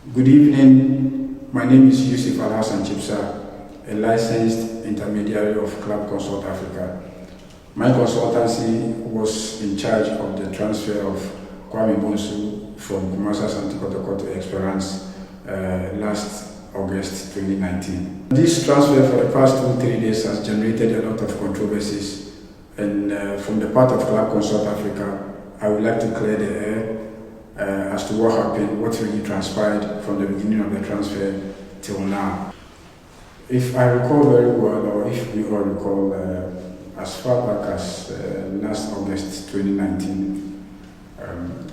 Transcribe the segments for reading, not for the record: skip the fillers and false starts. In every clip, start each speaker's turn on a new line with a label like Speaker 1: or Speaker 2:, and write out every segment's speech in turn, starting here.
Speaker 1: Good evening. My name is Yussif Chibsah, a licensed intermediary of Club Consult Africa. My consultancy was in charge of the transfer of Kwame Bonsu from Kotoko to Esperance last August 2019. This transfer for the past 2-3 days has generated a lot of controversies, and from the part of Club Consult Africa, I would like to clear the air as to what happened, what really transpired from the beginning of the transfer till now. If I recall very well, or if we all recall, as far back as last August 2019,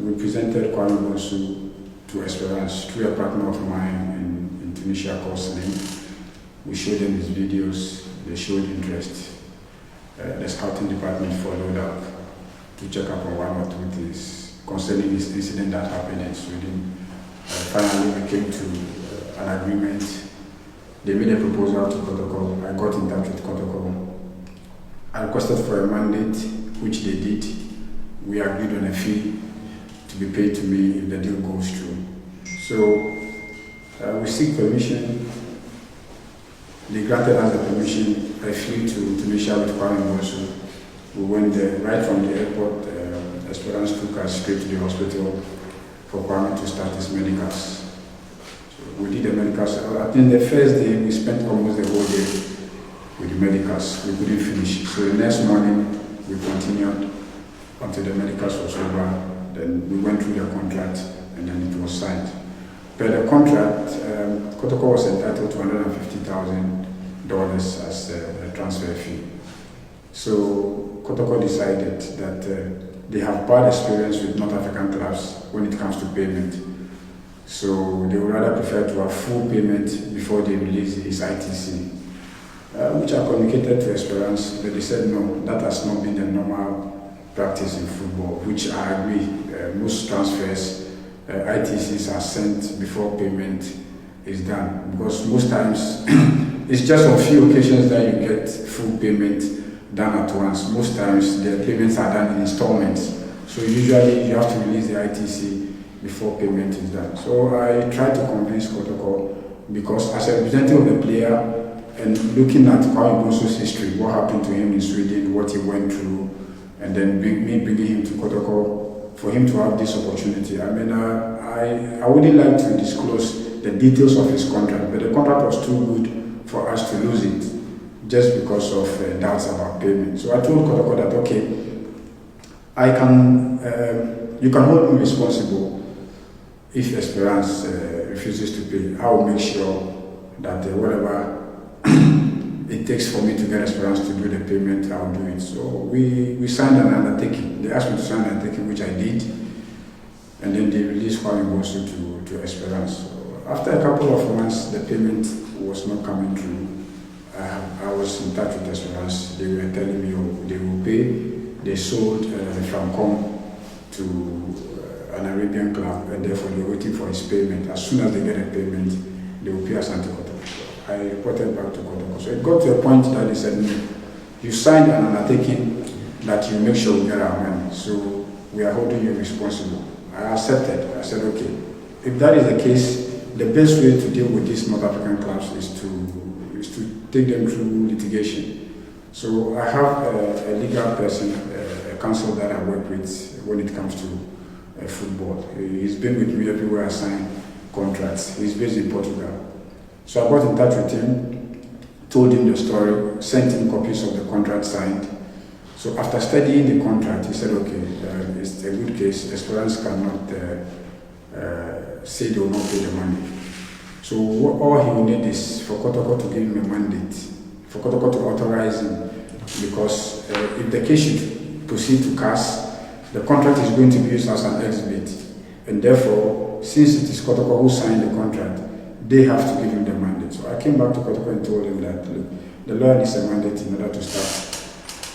Speaker 1: we presented Kwame Bonsu to Esperance through a partner of mine in Tunisia called Slim. We showed them his videos, they showed interest. The scouting department followed up to check up on one or two things concerning this incident that happened in Sweden. Finally, we came to an agreement. They made a proposal to Kotoko. I got in touch with Kotoko. I requested for a mandate, which they did. We agreed on a fee to be paid to me if the deal goes through. So we seek permission. They granted us the permission. I flew to Tunisia with Kwame Bonsu. We went there right from the airport. Esperance took us straight to the hospital for Kwame to start his medicals. So we did the medicals. I think the first day we spent almost the whole day with the medicals. We couldn't finish. So the next morning we continued until the medicals was over. Then we went through the contract and then it was signed. Per the contract, Kotoko was entitled to $150,000 as a transfer fee. So Kotoko decided that they have bad experience with North African clubs when it comes to payment. So they would rather prefer to have full payment before they release his ITC, which I communicated to Esperance, but they said no, that has not been the normal practice in football, which I agree. Most transfers, ITCs are sent before payment is done, because most times it's just on few occasions that you get full payment done at once. Most times the payments are done in installments. So usually you have to release the ITC before payment is done. So I tried to convince Kotoko, because as a representative of the player and looking at Kwame Bonsu's history, what happened to him in Sweden, what he went through, and then bringing him to Kotoko, for him to have this opportunity. I mean, I wouldn't like to disclose the details of his contract, but the contract was too good for us to lose it, just because of doubts about payment. So I told Kotoko that, okay, you can hold me responsible if Esperance refuses to pay. I will make sure that whatever it takes for me to get Esperance to do the payment, I'll do it. So we signed an undertaking. They asked me to sign an undertaking, which I did, and then they released Kwame Bonsu to Esperance. So after a couple of months, the payment was not coming through. I was in touch with Esperance. They were telling me they will pay. They sold Francom to an Arabian club, and therefore they were waiting for his payment. As soon as they get a payment, they will pay us to Kotoko. So I reported back to Kotoko. So it got to a point that they said, no, you signed an undertaking that you make sure we get our money. So we are holding you responsible. I accepted. I said, okay, if that is the case, the best way to deal with these North African clubs is to take them through litigation. So I have a legal person, a counsel that I work with when it comes to football. He's been with me everywhere I sign contracts. He's based in Portugal. So I got in touch with him, told him the story, sent him copies of the contract signed. So after studying the contract, he said, okay, it's a good case. Esperance cannot say they will not pay the money. So all he will need is for Kotoko to give him a mandate, for Kotoko to authorize him, because if the case should proceed to CAS, the contract is going to be used as an exhibit, and therefore, since it is Kotoko who signed the contract, they have to give him the mandate. So I came back to Kotoko and told him that, look, the lawyer needs a mandate in order to start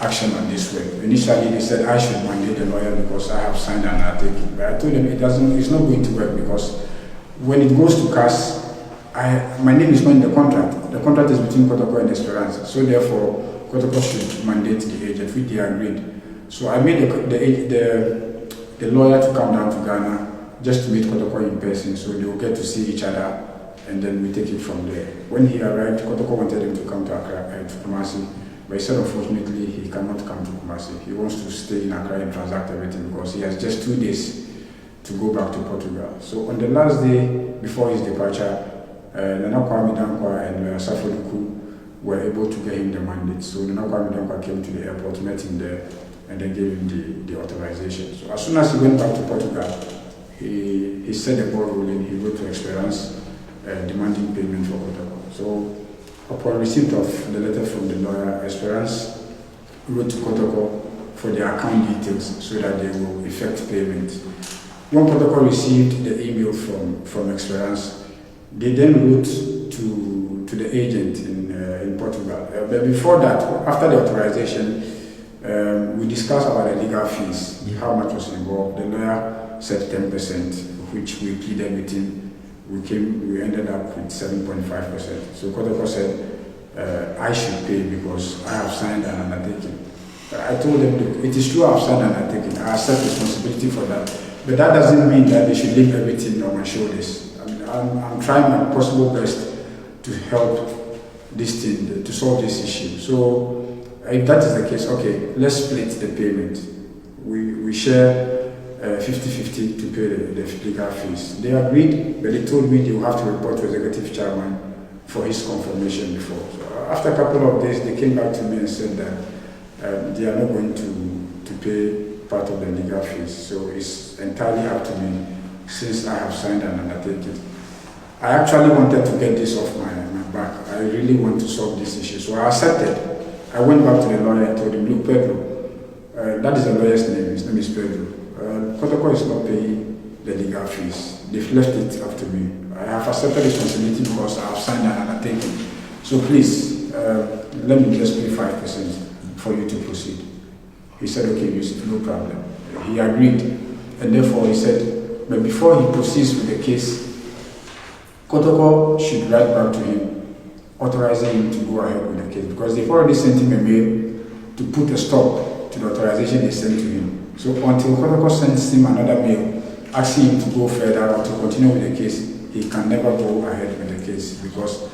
Speaker 1: action on this way. Initially, they said I should mandate the lawyer because I have signed an undertaking, but I told them it's not going to work, because when it goes to CAS, my name is not in the contract. The contract is between Kotoko and Esperance. So therefore, Kotoko should mandate the agent, which they agreed. So I made the lawyer to come down to Ghana, just to meet Kotoko in person, so they will get to see each other, and then we take it from there. When he arrived, Kotoko wanted him to come to Accra, to Kumasi, but he said unfortunately he cannot come to Kumasi. He wants to stay in Accra and transact everything because he has just 2 days to go back to Portugal. So on the last day before his departure, Nana Kwame Dankwa and Safoduku were able to get him the mandate. So Nana Kwame Dankwa came to the airport, met him there, and then gave him the authorization. So as soon as he went back to Portugal, he set the ball rolling. He wrote to Esperance demanding payment for Kotoko. So upon receipt of the letter from the lawyer, Esperance wrote to Kotoko for their account details so that they will effect payment. When Kotoko received the email from Esperance, they then wrote to the agent in Portugal. But before that, after the authorization, we discussed about the legal fees, how much was involved. The lawyer said 10%, which we pleaded with him. We ended up with 7.5%. So Kotoko said, I should pay because I have signed an undertaking. I told them, look, it is true I have signed an undertaking. I accept responsibility for that. But that doesn't mean that they should leave everything on my shoulders. I mean, I'm trying my possible best to help this thing, to solve this issue. So if that is the case, okay, let's split the payment. We share 50-50 to pay the legal fees. They agreed, but they told me they will have to report to executive chairman for his confirmation before. So after a couple of days, they came back to me and said that they are not going to pay part of the legal fees. So it's entirely up to me since I have signed an undertaking. I actually wanted to get this off my back. I really want to solve this issue. So I accepted. I went back to the lawyer and told him, look, Pedro, that is the lawyer's name. His name is Pedro. Kotoko is not paying the legal fees. They've left it up to me. I have accepted responsibility because I have signed an undertaking. So please, let me just pay 5% for you to proceed. He said, okay, Yussif, no problem. He agreed. And therefore he said, but before he proceeds with the case, Kotoko should write back to him, authorizing him to go ahead with the case. Because they've already sent him a mail to put a stop to the authorization they sent to him. So until Kotoko sends him another mail asking him to go further or to continue with the case, he can never go ahead with the case because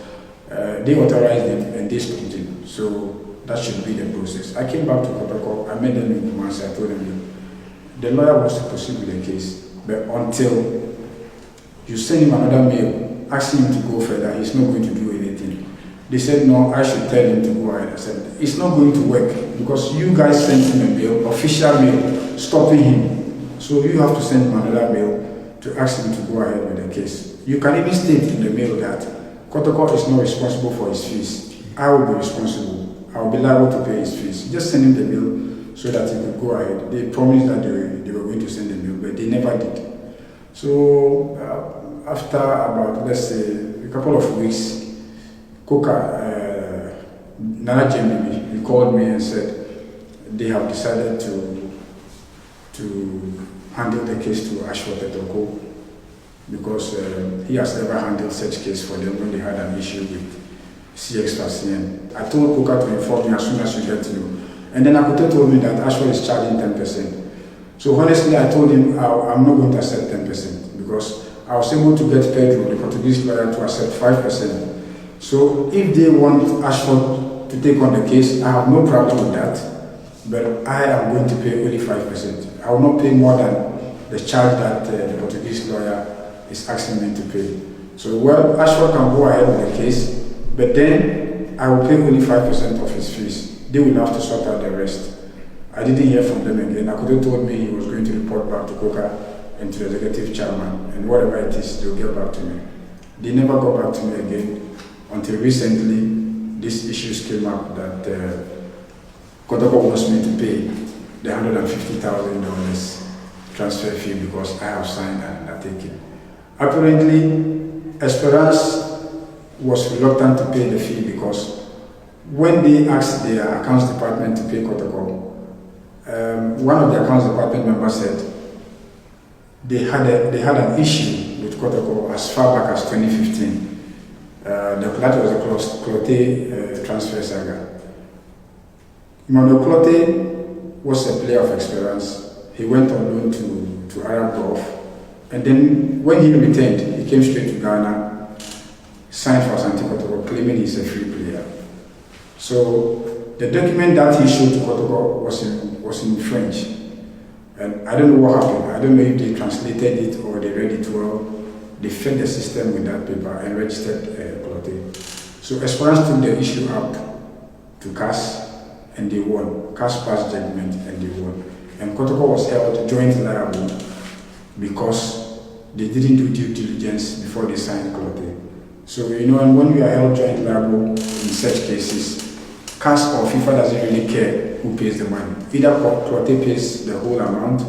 Speaker 1: they authorized him and they stopped him. So that should be the process. I came back to Kotoko, I met them in Kumasi, I told them, the lawyer wants to proceed with the case, but until you send him another mail asking him to go further, he's not going to do anything. They said, no, I should tell him to go ahead. I said, it's not going to work because you guys sent him a mail, official mail, stopping him. So you have to send him another mail to ask him to go ahead with the case. You can even state in the mail that Kotoko is not responsible for his fees. I will be responsible. I will be liable to pay his fees. Just send him the mail so that he could go ahead. They promised that they were going to send the mail, but they never did. So after about, let's say, a couple of weeks, Nana Jemimi, he called me and said they have decided to handle the case to Ashford Kotoko because he has never handled such case for them when they had an issue with CX. I told Koka to inform me as soon as you get to know. And then Akoto told me that Ashford is charging 10%. So honestly, I told him I'm not going to accept 10% because I was able to get Pedro, the Portuguese lawyer, to accept 5%. So if they want Ashford to take on the case, I have no problem with that, but I am going to pay only 5%. I will not pay more than the charge that the Portuguese lawyer is asking me to pay. So well, Ashford can go ahead with the case, but then I will pay only 5% of his fees. They will have to sort out the rest. I didn't hear from them again. Akoto told me he was going to report back to Koka and to the executive chairman, and whatever it is, they'll get back to me. They never got back to me again. Until recently, these issues came up that Kotoko wants me to pay the $150,000 transfer fee because I have signed an undertaking. Apparently, Esperance was reluctant to pay the fee because when they asked their accounts department to pay Kotoko, one of the accounts department members said they had an issue with Kotoko as far back as 2015. That was a Clote transfer saga. Emmanuel Clote was a player of Esperance. He went on loan to Arab Gulf And then when he returned, he came straight to Ghana, signed for Asante Kotoko, claiming he's a free player. So the document that he showed to Kotoko was in French. And I don't know what happened. I don't know if they translated it or they read it well. They fed the system with that paper and registered Cloté. So Esperance took the issue up to CAS and they won. CAS passed judgment and they won. And Kotoko was held joint liable because they didn't do due diligence before they signed Cloté. So and when we are held joint liable in such cases, CAS or FIFA doesn't really care who pays the money. Either Cloté pays the whole amount,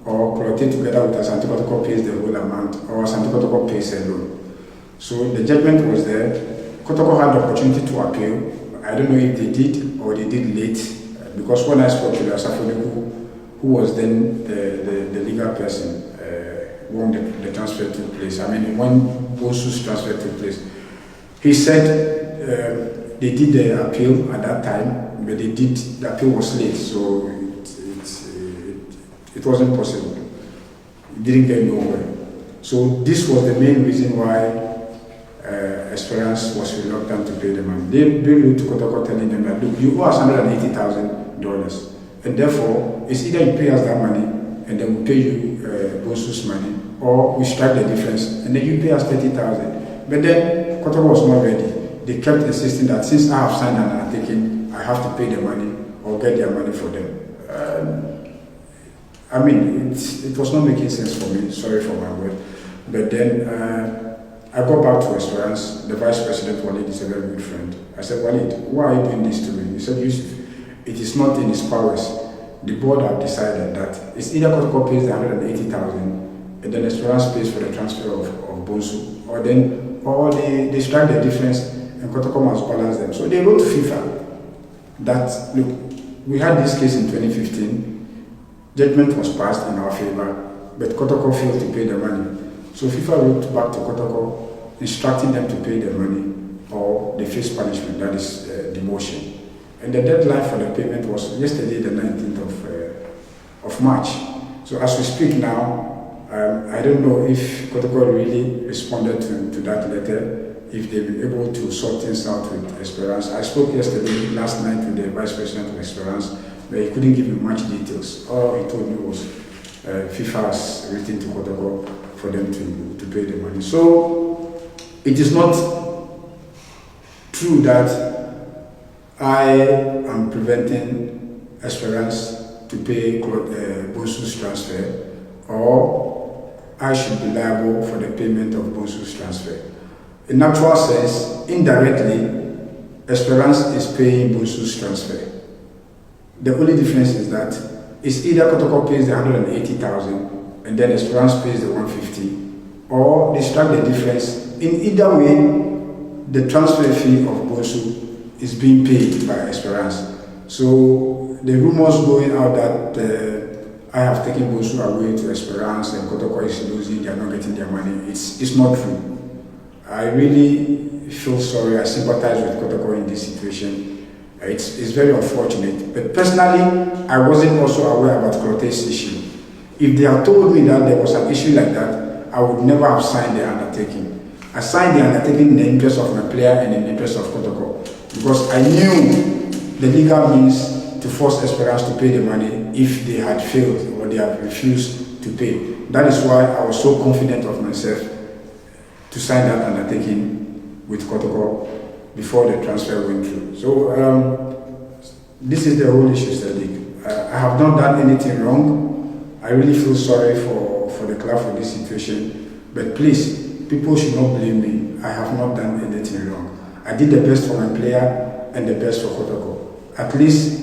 Speaker 1: or Cloté together with Asante Kotoko pays the whole amount, or Asante Kotoko pays alone. So the judgment was there. Kotoko had the opportunity to appeal. I don't know if they did or they did late, because when I spoke to Asafo, who was then the legal person, when the transfer took place, when Bonsu's transfer took place, he said they did the appeal at that time, but the appeal was late, so it wasn't possible. It didn't get nowhere. So this was the main reason why Esperance was reluctant to pay the money. They wrote to Kotoko telling them that, look, you owe us $180,000, and therefore it's either you pay us that money and then we pay you Bonsu's money, or we strike the difference and then you pay us $30,000. But then Kotoko was not ready. They kept insisting that since I have signed an undertaking, I have to pay the money or get their money for them. It was not making sense for me, sorry for my word. But then I got back to Esperance. The vice president, Walid, is a very good friend. I said, Walid, why are you doing this to me? He said, Yussif, it is not in his powers. The board have decided that it's either Kotoko pays the $180,000 and then Esperance pays for the transfer of Bonsu, or they strike the difference and Kotoko must balance them. So they wrote to FIFA that, look, we had this case in 2015. Judgment was passed in our favor, but Kotoko failed to pay the money. So FIFA wrote back to Kotoko, instructing them to pay the money or they face punishment, that is demotion. And the deadline for the payment was yesterday, the 19th of March. So as we speak now, I don't know if Kotoko really responded to that letter, if they've been able to sort things out with Esperance. I spoke last night with the vice president of Esperance, but he couldn't give me much details. All he told me was FIFA has written to Kotoko for them to pay the money. So it is not true that I am preventing Esperance to pay Bonsu's transfer, or I should be liable for the payment of Bonsu's transfer. In actual sense, indirectly, Esperance is paying Bonsu's transfer. The only difference is that it's either Kotoko pays the $180,000 and then Esperance pays the $150,000, or they strike the difference. In either way, the transfer fee of Bonsu is being paid by Esperance. So the rumors going out that I have taken Bonsu away to Esperance and Kotoko is losing, they are not getting their money, it's not true. I really feel sorry. I sympathize with Kotoko in this situation. It's very unfortunate. But personally, I wasn't also aware about Cloté's issue. If they had told me that there was an issue like that, I would never have signed the undertaking. I signed the undertaking in the interest of my player and in the interest of Kotoko, because I knew the legal means to force Esperance to pay the money if they had failed or they had refused to pay. That is why I was so confident of myself to sign that undertaking with Kotoko before the transfer went through. So this is the whole issue, Sadiq. I have not done anything wrong. I really feel sorry for the club for this situation. But please, people should not blame me. I have not done anything wrong. I did the best for my player and the best for Kotoko. At least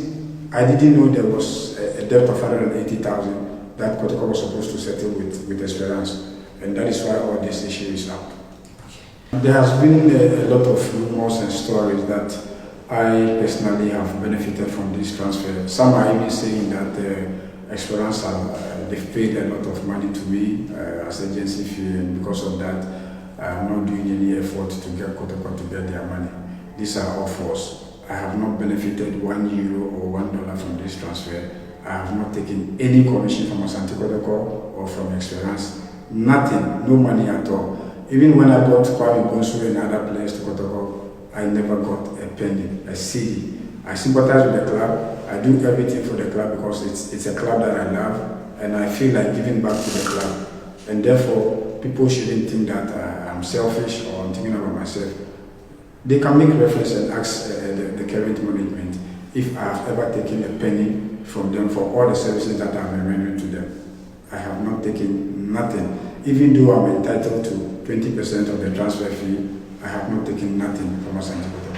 Speaker 1: I didn't know there was a debt of $180,000 that Kotoko was supposed to settle with Esperance. And that is why all this issue is up. There has been a lot of rumors and stories that I personally have benefited from this transfer. Some are even saying that Esperance they've paid a lot of money to me as agency fee, and because of that, I'm not doing any effort to get Kotoko to get their money. These are all false. I have not benefited €1 or $1 from this transfer. I have not taken any commission from Asante Kotoko or from Esperance. Nothing, no money at all. Even when I bought Kwame Bonsu and other players to Kotoko, I never got a penny, a CD. I sympathize with the club. I do everything for the club because it's a club that I love, and I feel like giving back to the club. And therefore, people shouldn't think that I'm selfish or I'm thinking about myself. They can make reference and ask the current management if I have ever taken a penny from them for all the services that I've been rendering to them. I have not taken nothing. Even though I'm entitled to 20% of the transfer fee, I have not taken nothing from Asante Kotoko.